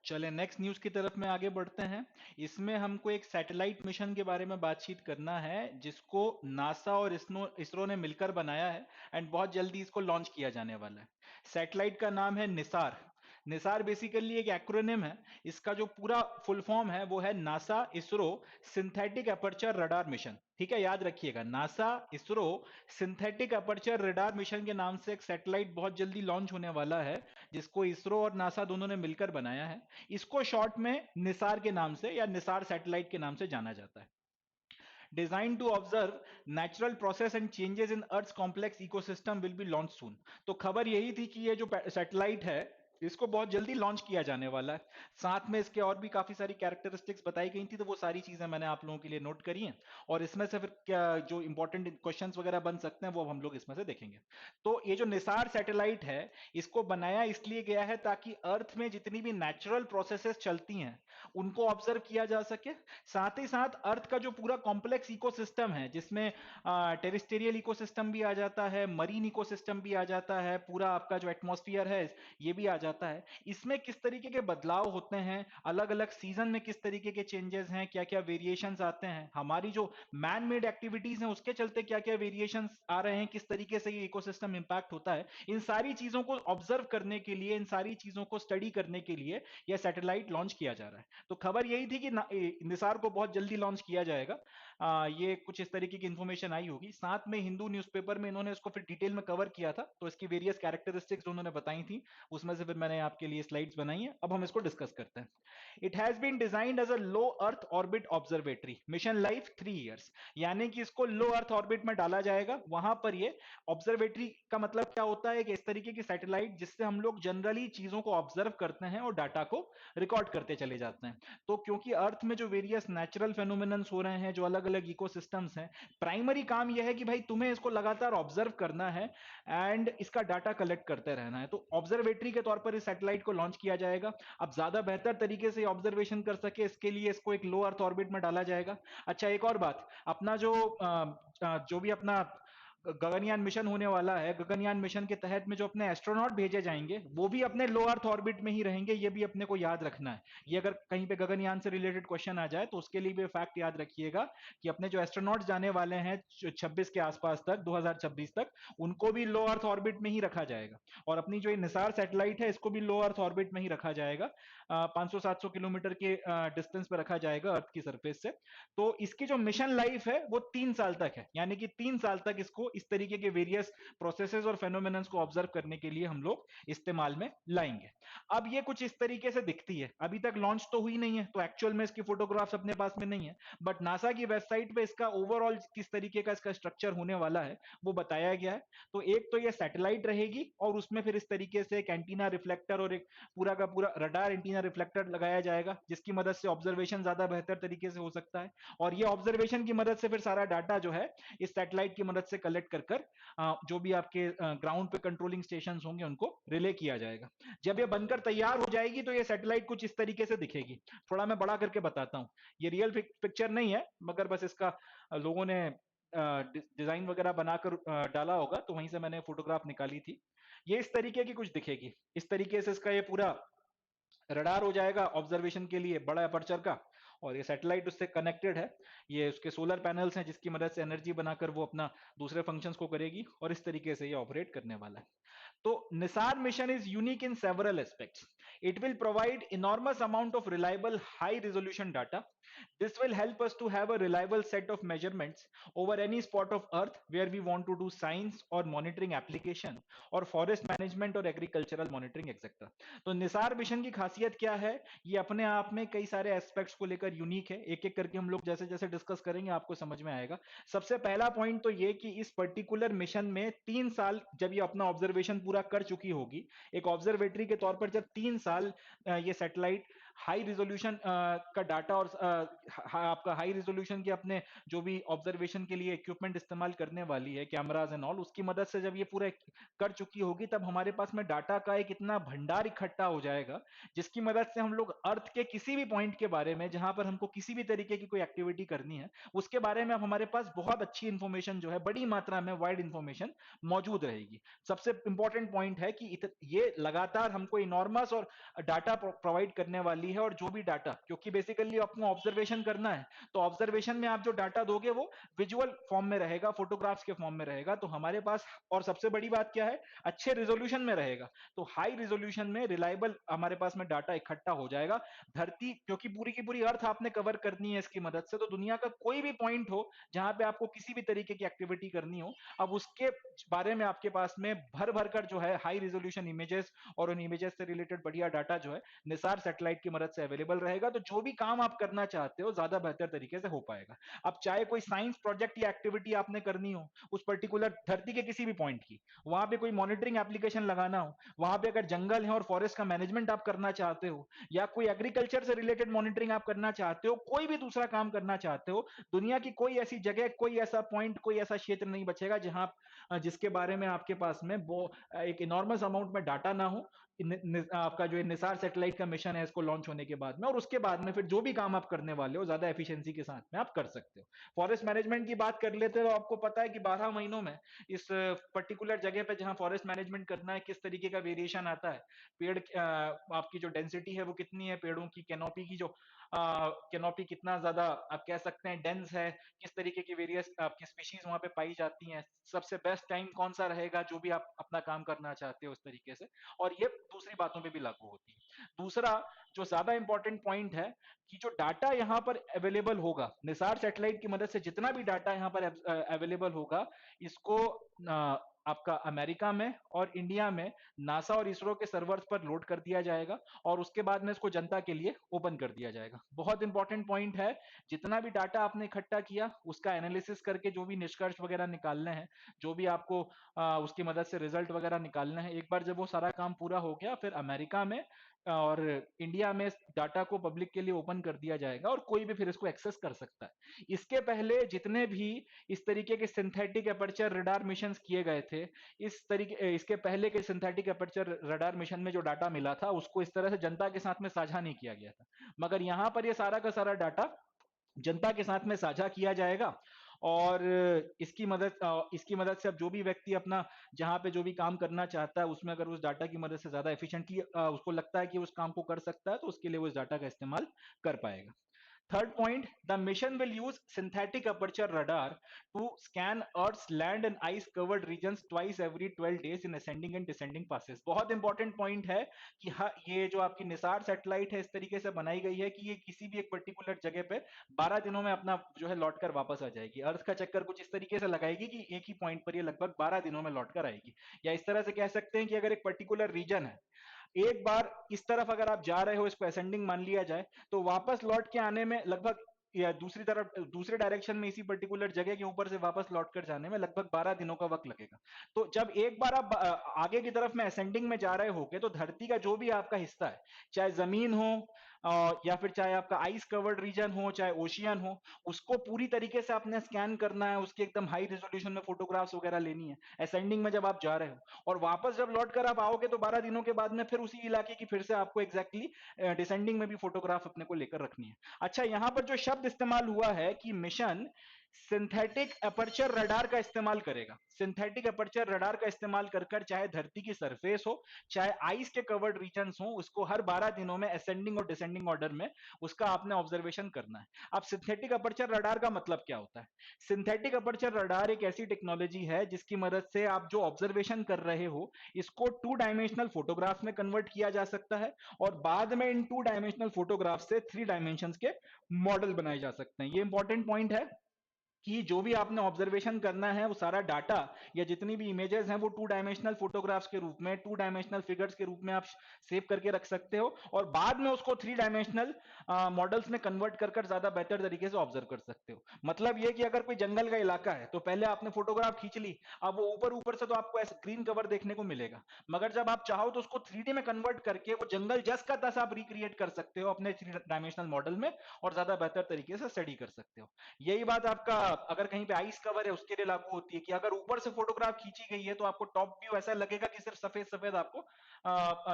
चले next news की तरफ में आगे बढ़ते हैं। इसमें हमको एक सैटेलाइट मिशन के बारे में बातचीत करना है जिसको नासा और इसरो इसरो ने मिलकर बनाया है एंड बहुत जल्दी इसको लॉन्च किया जाने वाला है। सैटेलाइट का नाम है निसार। निसार बेसिकली एक एक्रोनिम है। इसका जो पूरा फुल फॉर्म है वो है NASA ISRO synthetic aperture radar mission. ठीक है, याद रखिएगा, NASA ISRO synthetic aperture radar mission के नाम से एक सैटेलाइट बहुत जल्दी लॉन्च होने वाला है, जिसको इसरो और नासा दोनों ने मिलकर बनाया है। इसको शॉर्ट में निसार के नाम से या निसार सैटेलाइट के नाम से जाना जाता है। Design to observe natural process and changes in Earth complex ecosystem will be launch soon. तो खबर यही थी कि ये जो सैटेलाइट है इसको बहुत जल्दी लॉन्च किया जाने वाला है। साथ में इसके और भी काफी सारी कैरेक्टरिस्टिक्स बताई गई थी, तो वो सारी चीजें मैंने आप लोगों के लिए नोट करी हैं। और इसमें से फिर क्या जो इंपॉर्टेंट क्वेश्चंस वगैरह बन सकते हैं वो हम लोग इसमें से देखेंगे। तो ये जो निसार सैटेलाइट है इसको बनाया इसलिए गया है ताकि अर्थ में जितनी भी नेचुरल प्रोसेसेस चलती हैं उनको ऑब्जर्व किया जा सके। साथ ही साथ अर्थ का जो पूरा कॉम्प्लेक्स इकोसिस्टम है जिसमें टेरिस्टेरियल इकोसिस्टम भी आ जाता है, मरीन इकोसिस्टम भी आ जाता है, पूरा आपका जो एटमॉस्फेयर है ये भी आ जाता है। इसमें किस तरीके के बदलाव होते हैं, अलग अलग सीजन में किस तरीके के चेंजेस हैं, क्या क्या वेरिएशंस आते हैं, हमारी जो मैन मेड एक्टिविटीज हैं उसके चलते क्या क्या वेरिएशंस आ रहे हैं, किस तरीके से ये इकोसिस्टम इंपैक्ट होता है, इन सारी चीजों को ऑब्जर्व करने के लिए, इन सारी चीजों को स्टडी करने के लिए यह सैटेलाइट लॉन्च किया जा रहा है। तो खबर यही थी कि निसार को बहुत जल्दी लॉन्च किया जाएगा। ये कुछ इस तरीके की इंफॉर्मेशन आई होगी। साथ में हिंदू न्यूज़पेपर में इन्होंने इसको फिर डिटेल में कवर किया था, तो इसकी वेरियस कैरेक्टरिस्टिक्स उन्होंने बताई थी, उसमें से फिर मैंने आपके लिए स्लाइड्स बनाई हैं। अब हम इसको डिस्कस करते हैं। It has been designed as a low earth orbit observatory, mission life 3 years. यानी कि इसको लो अर्थ ऑर्बिट में डाला जाएगा, वहां पर ये ऑब्जर्वेटरी का मतलब क्या होता है कि इस तरीके की सैटेलाइट जिससे हम लोग जनरली चीजों को ऑब्जर्व करते हैं और डाटा को रिकॉर्ड करते चले जाते हैं। तो क्योंकि अर्थ में जो वेरियस नेचुरल फेनोमेनन्स हो रहे हैं, जो अलग अलग इकोसिस्टम्स हैं, प्राइमरी काम यह है कि भाई तुम्हें इसको लगातार ऑब्जर्व करना है एंड इसका डाटा कलेक्ट करते रहना है। तो ऑब्जर्वेटरी के तौर पर इस सैटेलाइट को लॉन्च किया जाएगा। अब ज्यादा बेहतर तरीके से ऑब्जर्वेशन कर सके इसके लिए इसको एक लो अर्थ ऑर्बिट में डाला जाएगा। अच्छा, एक और बात, अपना जो भी अपना गगनयान मिशन होने वाला है, गगनयान मिशन के तहत में जो अपने एस्ट्रोनॉट भेजे जाएंगे वो भी अपने लो अर्थ ऑर्बिट में ही रहेंगे, ये भी अपने को याद रखना है। ये अगर कहीं पे गगनयान से रिलेटेड क्वेश्चन आ जाए तो उसके लिए भी फैक्ट याद रखिएगा कि अपने जो एस्ट्रोनॉट जाने वाले हैं 26 के आसपास तक, 2026 तक, उनको भी लो अर्थ ऑर्बिट में ही रखा जाएगा। और अपनी जो ये निसार सैटेलाइट है इसको भी लो अर्थ ऑर्बिट में ही रखा जाएगा, 500-700 किलोमीटर के डिस्टेंस पर रखा जाएगा अर्थ की सरफेस से। तो इसकी जो मिशन लाइफ है वो 3 साल तक है, यानी कि 3 साल तक इसको इस तरीके के वेरियस प्रोसेसेस और फेनोमेनन्स को ऑब्जर्व करने के लिए हम लोग इस्तेमाल में लाएंगे। अब ये कुछ इस तरीके से दिखती है, अभी तक लॉन्च तो हुई नहीं है तो एक्चुअल में इसकी फोटोग्राफ्स अपने पास में नहीं है, बट नासा की वेबसाइट पे इसका ओवरऑल किस तरीके का इसका स्ट्रक्चर होने वाला है वो बताया गया है। तो एक तो ये सैटेलाइट रहेगी और उसमें फिर इस तरीके से एक एंटीना रिफ्लेक्टर और एक पूरा का पूरा रडार एंटीना रिफ्लेक्टर लगाया जाएगा, जिसकी मदद से ऑब्जर्वेशन ज्यादा बेहतर तरीके से हो सकता है। और ये ऑब्जर्वेशन की मदद से फिर सारा डाटा जो है इस सैटेलाइट की मदद से कलेक्ट कर कर जो भी आपके ग्राउंड पे कंट्रोलिंग स्टेशन होंगे उनको रिले किया जाएगा। जब ये बनकर तैयार हो जाएगी तो ये सैटेलाइट कुछ इस तरीके से दिखेगी। थोड़ा मैं बड़ा करके बताता हूँ, ये रियल पिक्चर नहीं है मगर बस इसका लोगों ने डिजाइन वगैरह बनाकर डाला होगा, तो वहीं से मैंने फोटोग्राफ निकाली थी। ये इस तरीके की कुछ दिखेगी, इस तरीके से इसका ये पूरा रडार हो जाएगा ऑब्जर्वेशन के लिए, बड़ा अपर्चर का। और ये सैटेलाइट उससे कनेक्टेड है, ये उसके सोलर पैनल्स हैं जिसकी मदद से एनर्जी बनाकर वो अपना दूसरे फंक्शंस को करेगी, और इस तरीके से ये ऑपरेट करने वाला है। तो Nisar mission is unique in several aspects. It will provide enormous amount of reliable high resolution data. This will help us to have a reliable set of measurements over any spot of earth where we want to do science or monitoring application और forest management और agricultural monitoring etc. तो Nisar mission की खासियत क्या है, ये अपने आप में कई सारे एस्पेक्ट्स को लेकर यूनिक है। एक एक करके हम लोग जैसे जैसे डिस्कस करेंगे आपको समझ में आएगा। सबसे पहला पॉइंट तो ये कि इस पर्टिकुलर मिशन में 3 साल जब ये अपना ऑब्जर्वेशन पूरा कर चुकी होगी, एक ऑब्जर्वेटरी के तौर पर जब 3 साल ये सैटेलाइट हाई रिजोल्यूशन का डाटा और आपका हाई रिजोल्यूशन के अपने जो भी ऑब्जर्वेशन के लिए इक्विपमेंट इस्तेमाल करने वाली है, कैमराज एंड ऑल, उसकी मदद से जब ये पूरा कर चुकी होगी, तब हमारे पास में डाटा का एक इतना भंडार इकट्ठा हो जाएगा, जिसकी मदद से हम लोग अर्थ के किसी भी पॉइंट के बारे में, जहां पर हमको किसी भी तरीके की कोई एक्टिविटी करनी है, उसके बारे में अब हमारे पास बहुत अच्छी इंफॉर्मेशन जो है, बड़ी मात्रा में वाइड इंफॉर्मेशन मौजूद रहेगी। सबसे इंपॉर्टेंट पॉइंट है कि ये लगातार हमको इनॉर्मस और डाटा प्रोवाइड करने वाली है, और जो भी डाटा, क्योंकि बेसिकली आपको ऑब्जर्वेशन करना है, तो ऑब्जर्वेशन में आप जो डाटा दोगे वो विजुअल फॉर्म में रहेगा, फोटोग्राफ्स के फॉर्म में रहेगा, तो हमारे पास, और सबसे बड़ी बात क्या है, अच्छे रिजोल्यूशन में रहेगा, तो हाई रिजोल्यूशन में रिलायबल हमारे पास में डाटा इकट्ठा हो जाएगा। धरती, क्योंकि पूरी की पूरी अर्थ आपने कवर करनी है इसकी मदद से, तो दुनिया का कोई भी पॉइंट हो जहां पे आपको किसी भी तरीके की एक्टिविटी करनी हो, अब उसके बारे में आपके पास में भर भर कर जो है हाई रिजोल्यूशन इमेजेस और उन इमेजेस से रिलेटेड बढ़िया डाटा जो है निसार सैटेलाइट की मदद से अवेलेबल रहेगा, तो जो भी काम आप करना चाहते हो ज्यादा बेहतर तरीके से हो पाएगा। अब चाहे कोई साइंस प्रोजेक्ट या एक्टिविटी आपने करनी हो उस पर्टिकुलर धरती के किसी भी पॉइंट की, वहां पे कोई मॉनिटरिंग एप्लीकेशन लगाना हो, वहां पे अगर जंगल है और फॉरेस्ट का मैनेजमेंट आप करना चाहते हो, या कोई एग्रीकल्चर से रिलेटेड मॉनिटरिंग आप करना चाहते हो, कोई भी दूसरा काम करना चाहते हो, दुनिया की कोई ऐसी जगह, कोई ऐसा पॉइंट, कोई ऐसा क्षेत्र नहीं बचेगा जहां जिसके बारे में आपके पास में वो एक इनॉर्मस अमाउंट में डाटा ना हो। आपका जो निसार सैटेलाइट का मिशन है इसको लॉन्च होने के बाद में, और उसके बाद में फिर जो भी काम आप करने वाले हो ज्यादा एफिशिएंसी के साथ में आप कर सकते हो। फॉरेस्ट मैनेजमेंट की बात कर लेते हो, तो आपको पता है कि 12 महीनों में इस पर्टिकुलर जगह पे जहां फॉरेस्ट मैनेजमेंट करना है, किस तरीके का वेरिएशन आता है, पेड़ आपकी जो डेंसिटी है वो कितनी है, पेड़ों की कैनोपी की जो कैनोपी कितना ज्यादा आप कह सकते हैं डेंस है, किस तरीके की वेरियस आपकी स्पीशीज वहां पे पाई जाती हैं, सबसे बेस्ट टाइम कौन सा रहेगा जो भी आप अपना काम करना चाहते हो उस तरीके से, और ये दूसरी बातों पे भी लागू होती है। दूसरा जो ज्यादा इंपॉर्टेंट पॉइंट है कि जो डाटा यहाँ पर अवेलेबल होगा निसार सैटेलाइट की मदद से, जितना भी डाटा यहाँ पर अवेलेबल होगा, इसको आपका अमेरिका में और इंडिया में नासा और इसरो के सर्वर्स पर लोड कर दिया जाएगा, और उसके बाद में इसको जनता के लिए ओपन कर दिया जाएगा। बहुत इंपॉर्टेंट पॉइंट है, जितना भी डाटा आपने इकट्ठा किया उसका एनालिसिस करके जो भी निष्कर्ष वगैरह निकालने हैं, जो भी आपको उसकी मदद से रिजल्ट वगैरह निकालना है, एक बार जब वो सारा काम पूरा हो गया, फिर अमेरिका में और इंडिया में इस डाटा को पब्लिक के लिए ओपन कर दिया जाएगा, और कोई भी फिर इसको एक्सेस कर सकता है। इसके पहले जितने भी इस तरीके के सिंथेटिक एपर्चर रडार मिशन किए गए थे, इस तरीके इसके पहले के सिंथेटिक एपर्चर रडार मिशन में जो डाटा मिला था उसको इस तरह से जनता के साथ में साझा नहीं किया गया था, मगर यहां पर ये सारा का सारा डाटा जनता के साथ में साझा किया जाएगा, और इसकी मदद से अब जो भी व्यक्ति अपना जहां पे जो भी काम करना चाहता है उसमें अगर उस डाटा की मदद से ज्यादा एफिशिएंटली उसको लगता है कि उस काम को कर सकता है, तो उसके लिए वो इस डाटा का इस्तेमाल कर पाएगा। Third point, the mission will use synthetic aperture radar to scan Earth's land and ice covered regions twice every 12 days in ascending and descending passes। बहुत इंपॉर्टेंट पॉइंट है कि हाँ, ये जो आपकी निसार सैटेलाइट है इस तरीके से बनाई गई है कि ये किसी भी एक पर्टिकुलर जगह पे 12 दिनों में अपना जो है लौट कर वापस आ जाएगी। अर्थ का चक्कर कुछ इस तरीके से लगाएगी कि एक ही पॉइंट पर ये लगभग 12 दिनों में लौट कर आएगी, या इस तरह से कह सकते हैं कि अगर एक पर्टिकुलर रीजन है, एक बार इस तरफ अगर आप जा रहे हो, इसको असेंडिंग मान लिया जाए, तो वापस लौट के आने में लगभग, या दूसरी तरफ दूसरे डायरेक्शन में इसी पर्टिकुलर जगह के ऊपर से वापस लौट कर जाने में लगभग 12 दिनों का वक्त लगेगा। तो जब एक बार आप आगे की तरफ में असेंडिंग में जा रहे होगे, तो धरती का जो भी आपका हिस्सा है, चाहे जमीन हो या फिर चाहे आपका आइस कवर्ड रीजन हो, चाहे ओशियन हो, उसको पूरी तरीके से आपने स्कैन करना है, उसके एकदम हाई रेजोल्यूशन में फोटोग्राफ्स वगैरह लेनी है असेंडिंग में जब आप जा रहे हो, और वापस जब लौट कर आप आओगे तो 12 दिनों के बाद में फिर उसी इलाके की फिर से आपको एग्जैक्टली डिसेंडिंग में भी फोटोग्राफ अपने को लेकर रखनी है। अच्छा, यहां पर जो शब्द इस्तेमाल हुआ है कि मिशन सिंथेटिक अपर्चर रडार का इस्तेमाल करेगा, सिंथेटिक अपर्चर रडार का इस्तेमाल कर कर चाहे धरती की सरफेस हो, चाहे आइस के कवर्ड रीजन्स हो, उसको हर 12 दिनों में असेंडिंग और डिसेंडिंग ऑर्डर में उसका आपने ऑब्जर्वेशन करना है। अब सिंथेटिक अपर्चर रडार का मतलब क्या होता है? सिंथेटिक अपर्चर रडार एक ऐसी टेक्नोलॉजी है जिसकी मदद से आप जो ऑब्जर्वेशन कर रहे हो इसको 2 डायमेंशनल फोटोग्राफ में कन्वर्ट किया जा सकता है, और बाद में इन 2 डायमेंशनल फोटोग्राफ से 3 डायमेंशंस के मॉडल बनाए जा सकते हैं। ये इंपॉर्टेंट पॉइंट है। कि जो भी आपने ऑब्जर्वेशन करना है वो सारा डाटा या जितनी भी इमेजेस हैं वो टू डायमेंशनल फोटोग्राफ्स के रूप में, टू डायमेंशनल फिगर्स के रूप में आप सेव करके रख सकते हो, और बाद में उसको थ्री डायमेंशनल मॉडल्स में कन्वर्ट कर कर ज्यादा बेहतर तरीके से ऑब्जर्व कर सकते हो। मतलब ये कि अगर कोई जंगल का इलाका है तो पहले आपने फोटोग्राफ खींच ली, अब वो ऊपर ऊपर से तो आपको ऐसे ग्रीन कवर देखने को मिलेगा, मगर जब आप चाहो तो उसको थ्री में कन्वर्ट करके वो जंगल जस का तस आप रिक्रिएट कर सकते हो अपने थ्री डायमेंशनल मॉडल में, और ज्यादा बेहतर तरीके से स्टडी कर सकते हो। यही बात आपका अगर कहीं पे आइस कवर है उसके लिए लागू होती है, कि अगर ऊपर से फोटोग्राफ खींची गई है तो आपको टॉप व्यू ऐसा लगेगा कि सिर्फ सफेद सफेद आपको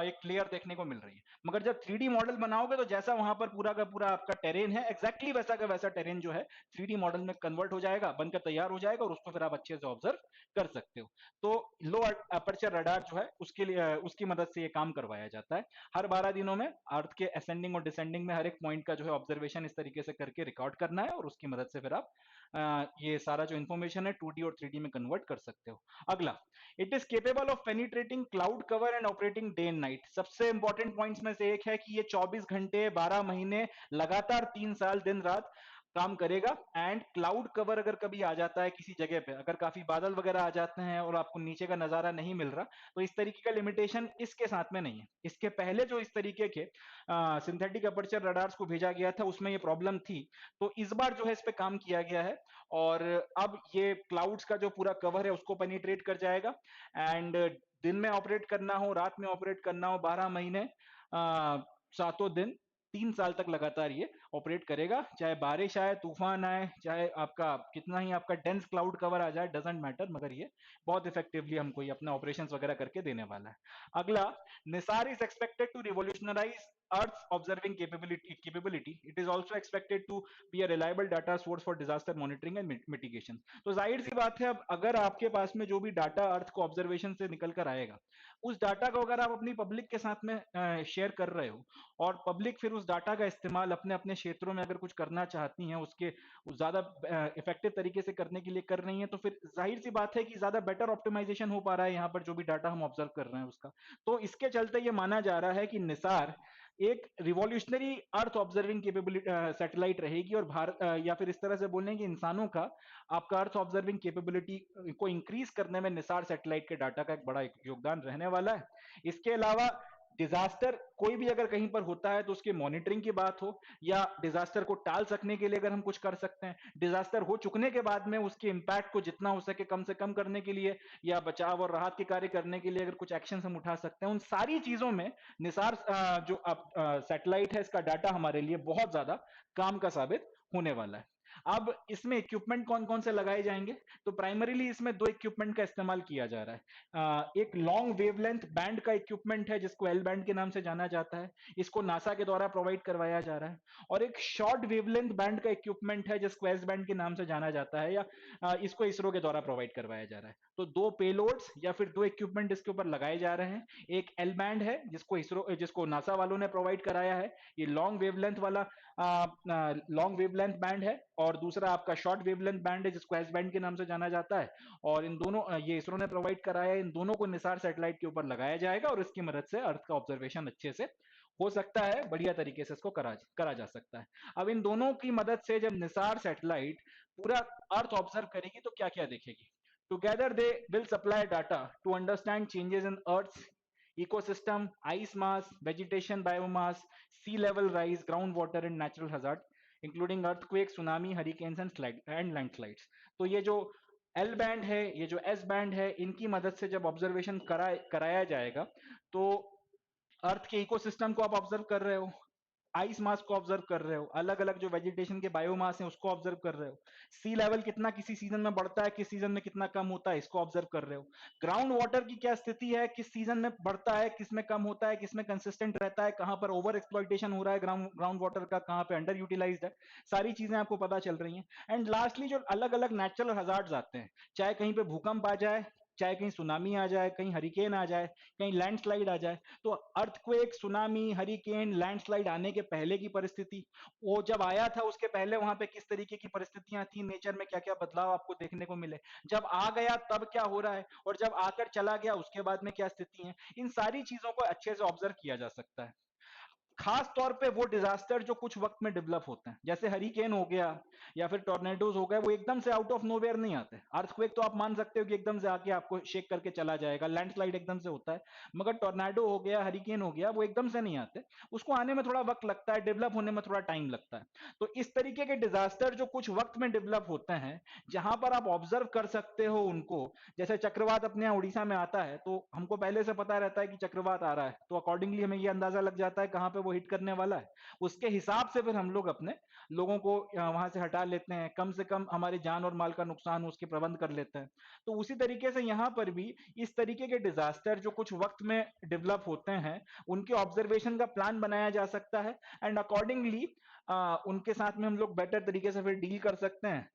एक लेयर देखने को मिल रही है, मगर जब थ्री मॉडल बनाओगे तो जैसा वहां पर पूरा का पूरा आपका टेरेन है, एग्जैक्टली वैसा का वैसा टेरेन जो है थ्री मॉडल में कन्वर्ट हो जाएगा, बनकर तैयार हो जाएगा, और उसको फिर आप अच्छे से ऑब्जर्व कर सकते हो। तो लो अपर्चर रडार जो है उसके लिए उसकी मदद से ये काम करवाया जाता है। हर 12 दिनों में अर्थ के असेंडिंग और डिसेंडिंग में हर एक पॉइंट का जो है ऑब्जर्वेशन इस तरीके से करके रिकॉर्ड करना है, और उसकी मदद से फिर आप ये सारा जो इन्फॉर्मेशन है 2D और 3D में कन्वर्ट कर सकते हो। अगला, it is capable of penetrating cloud cover and operating day and night. सबसे इंपॉर्टेंट पॉइंट्स में से एक है कि ये 24 घंटे 12 महीने लगातार 3 साल दिन रात काम करेगा। एंड क्लाउड कवर अगर कभी आ जाता है किसी जगह पे, अगर काफी बादल वगैरह आ जाते हैं और आपको नीचे का नजारा नहीं मिल रहा, तो इस तरीके का लिमिटेशन इसके साथ में नहीं है। इसके पहले जो इस तरीके के सिंथेटिक अपर्चर रडार्स को भेजा गया था उसमें ये प्रॉब्लम थी, तो इस बार जो है इस पे काम किया गया है, और अब ये क्लाउड्स का जो पूरा कवर है उसको पेनिट्रेट कर जाएगा। एंड दिन में ऑपरेट करना हो, रात में ऑपरेट करना हो, 12 महीने सातों दिन 3 साल तक लगातार ये ऑपरेट करेगा, चाहे बारिश आए, तूफान आए, चाहे आपका कितना ही आपका डेंस क्लाउड कवर आ जाए, डजेंट मैटर, मगर ये बहुत इफेक्टिवली हमको ये अपने ऑपरेशंस वगैरह करके देने वाला है। अगला, NISAR is expected to revolutionise Earth's observing capability. It is also expected to be a reliable data source for disaster monitoring and mitigation. तो जाहिर सी बात है, अब अगर आपके पास में जो भी डाटा अर्थ को ऑब्जर्वेशन से निकल कर आएगा, उस डाटा को अगर आप अपनी पब्लिक के साथ में शेयर कर रहे हो, और पब्लिक फिर उस डाटा का इस्तेमाल अपने अपने क्षेत्रों में अगर कुछ करना चाहती हैं, उसके ज्यादा इफेक्टिव तरीके से करने के लिए कर रही हैं, तो फिर जाहिर सी बात है कि ज्यादा बेटर ऑप्टिमाइजेशन हो पा रहा है यहाँ पर जो भी डाटा हम ऑब्जर्व कर रहे हैं उसका। तो इसके चलते ये माना जा रहा है कि निसार एक रिवॉल्यूशनरी अर्थ ऑब्जर्विंग केपेबिलिटी सैटेलाइट रहेगी, और भारत या फिर इस तरह से बोलें कि इंसानों का आपका अर्थ ऑब्जर्विंग केपेबिलिटी को इंक्रीज करने में निसार सैटेलाइट के डाटा का एक बड़ा योगदान रहने वाला है। इसके अलावा डिजास्टर कोई भी अगर कहीं पर होता है तो उसके मॉनिटरिंग की बात हो, या डिजास्टर को टाल सकने के लिए अगर हम कुछ कर सकते हैं, डिजास्टर हो चुकने के बाद में उसके इम्पैक्ट को जितना हो सके कम से कम करने के लिए, या बचाव और राहत के कार्य करने के लिए अगर कुछ एक्शन हम उठा सकते हैं, उन सारी चीजों में निसार जो अब सैटेलाइट है इसका डाटा हमारे लिए बहुत ज्यादा काम का साबित होने वाला है। अब इसमें इक्विपमेंट कौन कौन से लगाए जाएंगे, तो प्राइमरीली इसमें दो इक्विपमेंट का इस्तेमाल किया जा रहा है। एक लॉन्ग वेवलेंथ बैंड का इक्विपमेंट है जिसको एल बैंड के नाम से जाना जाता है, इसको नासा के द्वारा प्रोवाइड करवाया जा रहा है। और एक शॉर्ट वेवलेंथ बैंड का इक्विपमेंट है जिसको एस बैंड के नाम से जाना जाता है, या इसको इसरो के द्वारा प्रोवाइड करवाया जा रहा है। तो दो पेलोड्स या फिर दो इक्विपमेंट इसके ऊपर लगाए जा रहे हैं। एक एल बैंड है जिसको नासा वालों ने प्रोवाइड कराया है, ये लॉन्ग वेवलेंथ वाला लॉन्ग वेवलेंथ बैंड है, और दूसरा आपका शॉर्ट वेवलेंथ बैंड है जिसको एस बैंड के नाम से जाना जाता है। और इन दोनों ये इसरो ने प्रोवाइड कराया है, इन दोनों को निसार सैटेलाइट के ऊपर लगाया जाएगा, और इसकी मदद से अर्थ का ऑब्जर्वेशन अच्छे से हो सकता है, बढ़िया तरीके से इसको करा जा सकता है। अब इन दोनों की मदद से जब निसार सैटेलाइट पूरा अर्थ ऑब्जर्व करेगी तो क्या क्या देखेगी। Together they will supply data to understand changes in earth ecosystem, ice mass, vegetation biomass, sea level rise, groundwater and natural hazard, including earthquakes, tsunami, hurricanes and landslides. तो ये जो एल बैंड है, ये जो एस बैंड है, इनकी मदद से जब ऑब्जर्वेशन कराया जाएगा, तो अर्थ के इकोसिस्टम को आप ऑब्जर्व कर रहे हो, आइस मास को ऑब्जर्व कर रहे हो, अलग अलग जो वेजिटेशन के बायोमास है उसको ऑब्जर्व कर रहे हो, सी लेवल कितना किसी सीजन में बढ़ता है, किस सीजन में कितना कम होता है, इसको ऑब्जर्व कर रहे हो, ग्राउंड वाटर की क्या स्थिति है, किस सीजन में बढ़ता है, किस में कम होता है, किस में कंसिस्टेंट रहता है, कहां पर ओवर एक्सप्लॉइटेशन हो रहा है ग्राउंड वाटर का, कहां पे अंडर यूटिलाइज्ड है, सारी चीजें आपको पता चल रही हैं। एंड लास्टली जो अलग अलग नेचुरल हजार्ड्स आते हैं, चाहे कहीं पे भूकंप आ जाए, चाहे कहीं सुनामी आ जाए, कहीं हरिकेन आ जाए, कहीं लैंडस्लाइड आ जाए, तो अर्थक्वेक, सुनामी, हरिकेन, लैंडस्लाइड आने के पहले की परिस्थिति, वो जब आया था उसके पहले वहां पे किस तरीके की परिस्थितियां थी, नेचर में क्या क्या बदलाव आपको देखने को मिले, जब आ गया तब क्या हो रहा है, और जब आकर चला गया उसके बाद में क्या स्थिति है, इन सारी चीजों को अच्छे से ऑब्जर्व किया जा सकता है। खास तौर पे वो डिजास्टर जो कुछ वक्त में डेवलप होते हैं, जैसे हरिकेन हो गया या फिर टॉर्नेडोज हो गए, वो एकदम से आउट ऑफ नोवेयर नहीं आते। अर्थक्वेक तो आप मान सकते हो कि एकदम से आके आपको शेक करके चला जाएगा, लैंडस्लाइड एकदम से होता है, मगर टॉर्नेडो हो गया, हरिकेन हो गया, वो एकदम से नहीं आते। उसको आने में थोड़ा वक्त लगता है, डेवलप होने में थोड़ा टाइम लगता है। तो इस तरीके के डिजास्टर जो कुछ वक्त में डेवलप होते हैं, जहां पर आप ऑब्जर्व कर सकते हो उनको, जैसे चक्रवात अपने यहाँ उड़ीसा में आता है, तो हमको पहले से पता रहता है कि चक्रवात आ रहा है, तो अकॉर्डिंगली हमें ये अंदाजा लग जाता है कहां पे वो हिट करने वाला है। उसके हिसाब से फिर हम लोग अपने लोगों को वहां से हटा लेते हैं, कम से कम हमारी जान और माल का नुकसान हो उसके प्रबंध कर लेते हैं। तो उसी तरीके से यहाँ पर भी इस तरीके के डिजास्टर जो कुछ वक्त में डेवलप होते हैं, उनके ऑब्जर्वेशन का प्लान बनाया जा सकता है, एंड अकॉर्डिंगली उनके साथ में हम लोग बेटर तरीके से फिर डील कर सकते हैं।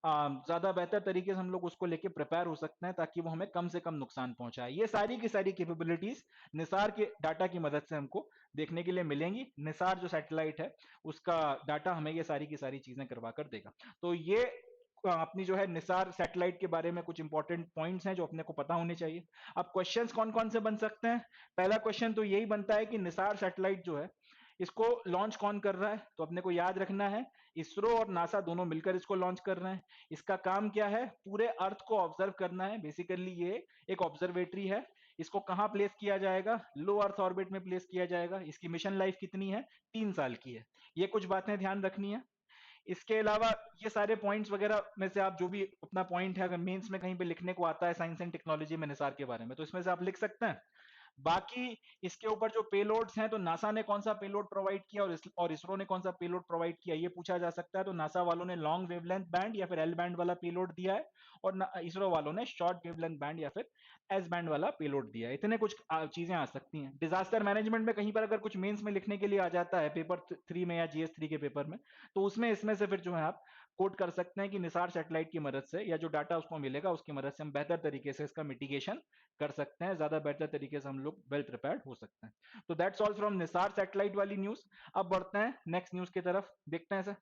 ज्यादा बेहतर तरीके से हम लोग उसको लेके प्रिपेयर हो सकते हैं, ताकि वो हमें कम से कम नुकसान पहुंचाए। ये सारी की सारी कैपेबिलिटीज निसार के डाटा की मदद से हमको देखने के लिए मिलेंगी। निसार जो सैटेलाइट है उसका डाटा हमें ये सारी की सारी चीजें करवा कर देगा। तो ये अपनी जो है निसार सैटेलाइट के बारे में कुछ इंपॉर्टेंट पॉइंट्स हैं जो अपने को पता होने चाहिए। अब क्वेश्चंस कौन कौन से बन सकते हैं? पहला क्वेश्चन तो यही बनता है कि निसार सैटेलाइट जो है इसको लॉन्च कौन कर रहा है? तो अपने को याद रखना है इसरो और नासा दोनों मिलकर इसको लॉन्च कर रहे हैं। इसका काम क्या है? पूरे अर्थ को ऑब्जर्व करना है। बेसिकली ये एक ऑब्जर्वेटरी है। इसको कहां प्लेस किया जाएगा? लो अर्थ ऑर्बिट में प्लेस किया जाएगा। इसकी मिशन लाइफ कितनी है? 3 साल की है। ये कुछ बातें ध्यान रखनी है। इसके अलावा ये सारे पॉइंट्स वगैरह में से आप जो भी अपना पॉइंट है, अगर मेंस में कहीं पे लिखने को आता है साइंस एंड टेक्नोलॉजी में निसार के बारे में, तो इसमें से आप लिख सकते हैं। बाकी इसके ऊपर जो पेलोड्स हैं, तो नासा ने कौन सा पेलोड प्रोवाइड किया और इसरो ने कौन सा पेलोड प्रोवाइड किया, ये पूछा जा सकता है। तो नासा वालों ने लॉन्ग वेवलेंथ बैंड या फिर एल बैंड वाला पेलोड दिया है, और इसरो वालों ने शॉर्ट वेवलेंथ बैंड या फिर एस बैंड वाला पेलोड दिया है। इतने कुछ चीजें आ सकती हैं। डिजास्टर मैनेजमेंट में कहीं पर अगर कुछ मेंस में लिखने के लिए आ जाता है पेपर 3 में या GS 3 के पेपर में, तो उसमें इसमें से फिर जो है आप कोट कर सकते हैं कि निसार सैटेलाइट की मदद से या जो डाटा उसको मिलेगा उसकी मदद से हम बेहतर तरीके से इसका मिटिगेशन कर सकते हैं, ज्यादा बेहतर तरीके से हम लोग वेल प्रिपेयर्ड हो सकते हैं। तो that's all from Nisar satellite वाली न्यूज। अब बढ़ते हैं नेक्स्ट न्यूज की तरफ, देखते हैं सर।